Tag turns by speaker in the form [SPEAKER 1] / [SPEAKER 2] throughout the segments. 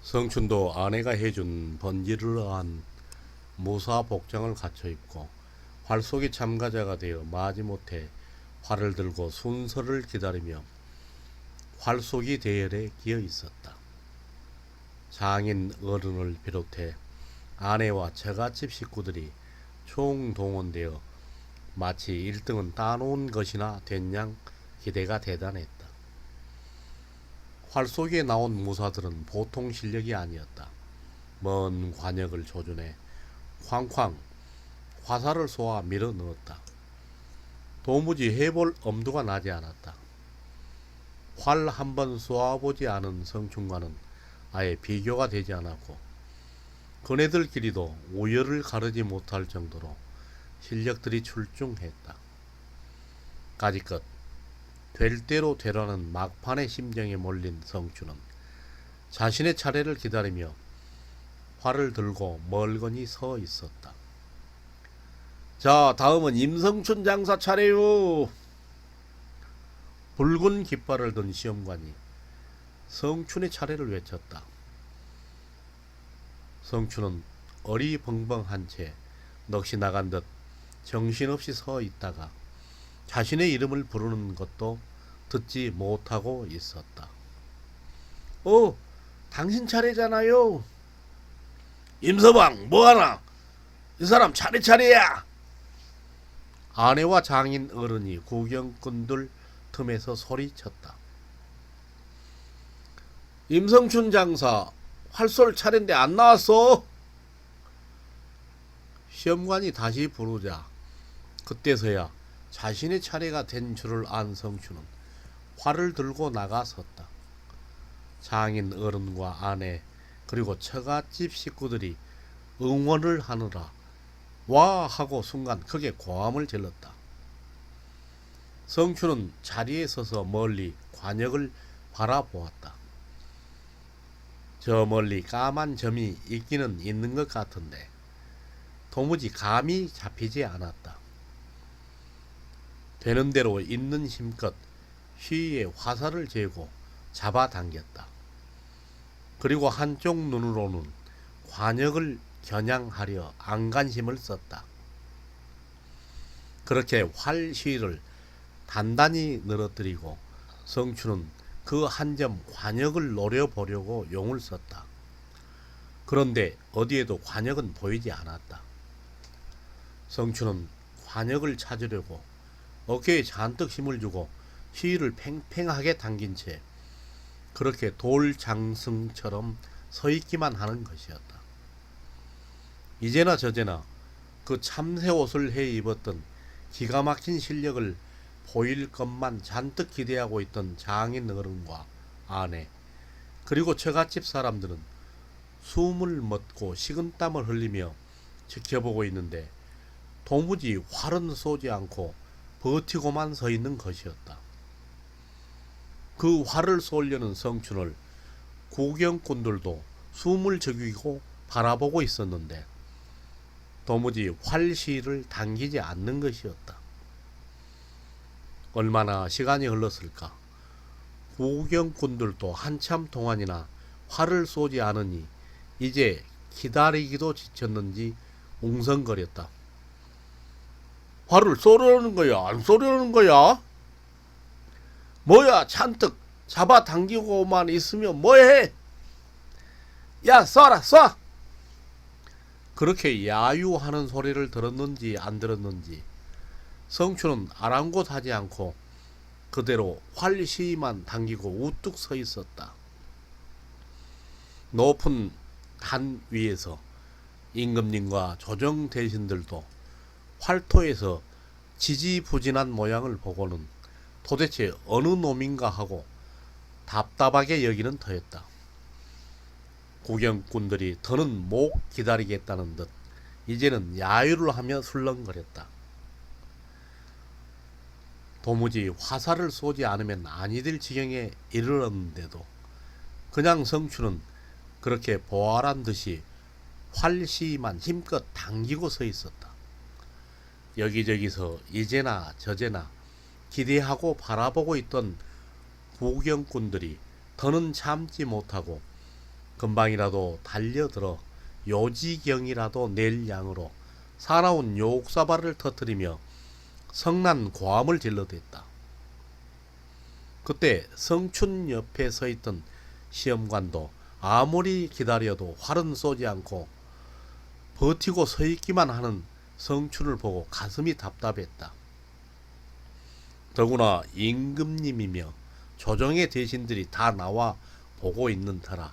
[SPEAKER 1] 성춘도 아내가 해준 번지르르한 무사 복장을 갖춰 입고 활쏘기 참가자가 되어 마지못해 활을 들고 순서를 기다리며 활쏘기 대열에 기어 있었다. 장인 어른을 비롯해 아내와 처갓집 식구들이 총동원되어 마치 1등은 따놓은 것이나 된 양 기대가 대단했다. 활쏘기에 나온 무사들은 보통 실력이 아니었다. 먼 관역을 조준해 쾅쾅 화살을 쏘아 밀어 넣었다. 도무지 해볼 엄두가 나지 않았다. 활 한 번 쏘아보지 않은 성춘과는 아예 비교가 되지 않았고 그네들끼리도 우열을 가르지 못할 정도로 실력들이 출중했다. 까짓것 될 대로 되라는 막판의 심정에 몰린 성춘은 자신의 차례를 기다리며 활을 들고 멀거니 서 있었다. 자, 다음은 임성춘 장사 차례요. 붉은 깃발을 든 시험관이 성춘의 차례를 외쳤다. 성춘은 어리벙벙한 채 넋이 나간 듯 정신없이 서 있다가 자신의 이름을 부르는 것도 듣지 못하고 있었다. 당신 차례잖아요. 임서방 뭐하나? 이 사람 차례야. 아내와 장인 어른이 구경꾼들 틈에서 소리쳤다. 임성춘 장사 활 쏠 차례인데 안 나왔어? 시험관이 다시 부르자 그때서야 자신의 차례가 된 줄을 안 성춘은 활을 들고 나가섰다. 장인 어른과 아내 그리고 처갓집 식구들이 응원을 하느라 와 하고 순간 크게 고함을 질렀다. 성춘은 자리에 서서 멀리 관역을 바라보았다. 저 멀리 까만 점이 있기는 있는 것 같은데 도무지 감이 잡히지 않았다. 되는 대로 있는 힘껏 휘에 화살을 재고 잡아당겼다. 그리고 한쪽 눈으로는 관역을 겨냥하려 안간힘을 썼다. 그렇게 활 휘를 단단히 늘어뜨리고 성춘은 그 한 점 관역을 노려보려고 용을 썼다. 그런데 어디에도 관역은 보이지 않았다. 성춘은 관역을 찾으려고 어깨에 잔뜩 힘을 주고 휘를 팽팽하게 당긴 채 그렇게 돌장승처럼 서 있기만 하는 것이었다. 이제나 저제나 그 참새 옷을 해 입었던 기가 막힌 실력을 보일 것만 잔뜩 기대하고 있던 장인 어른과 아내 그리고 처갓집 사람들은 숨을 멎고 식은땀을 흘리며 지켜보고 있는데 도무지 활은 쏘지 않고 버티고만 서 있는 것이었다. 그 활을 쏘려는 성춘을 구경꾼들도 숨을 죽이고 바라보고 있었는데 도무지 활시를 당기지 않는 것이었다. 얼마나 시간이 흘렀을까? 구경꾼들도 한참 동안이나 활을 쏘지 않으니 이제 기다리기도 지쳤는지 웅성거렸다. 활을 쏘려는 거야? 안 쏘려는 거야? 뭐야, 잔뜩 잡아당기고만 있으면 뭐해? 야, 쏴라, 쏴! 그렇게 야유하는 소리를 들었는지 안 들었는지 성춘은 아랑곳하지 않고 그대로 활시만 당기고 우뚝 서 있었다. 높은 단 위에서 임금님과 조정 대신들도 활토에서 지지부진한 모양을 보고는 도대체 어느 놈인가 하고 답답하게 여기는 터였다. 구경꾼들이 더는 못 기다리겠다는 듯 이제는 야유를 하며 술렁거렸다. 도무지 화살을 쏘지 않으면 아니 될 지경에 이르렀는데도 그냥 성춘은 그렇게 보활한 듯이 활시만 힘껏 당기고 서 있었다. 여기저기서 이제나 저제나 기대하고 바라보고 있던 구경꾼들이 더는 참지 못하고 금방이라도 달려들어 요지경이라도 낼 양으로 사나운 욕사발을 터뜨리며 성난 고함을 질러댔다. 그때 성춘 옆에 서 있던 시험관도 아무리 기다려도 활은 쏘지 않고 버티고 서 있기만 하는 성춘을 보고 가슴이 답답했다. 더구나 임금님이며 조정의 대신들이 다 나와 보고 있는 터라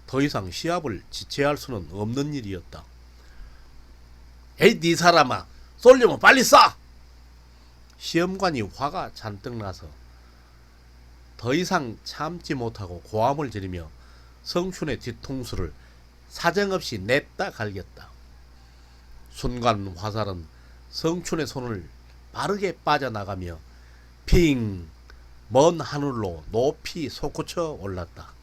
[SPEAKER 1] 더 이상 시합을 지체할 수는 없는 일이었다. 에이 네 사람아, 쏠려면 빨리 쏴! 시험관이 화가 잔뜩 나서 더 이상 참지 못하고 고함을 지르며 성춘의 뒤통수를 사정없이 냈다 갈겼다. 순간 화살은 성춘의 손을 빠르게 빠져나가며 핑! 먼 하늘로 높이 솟구쳐 올랐다.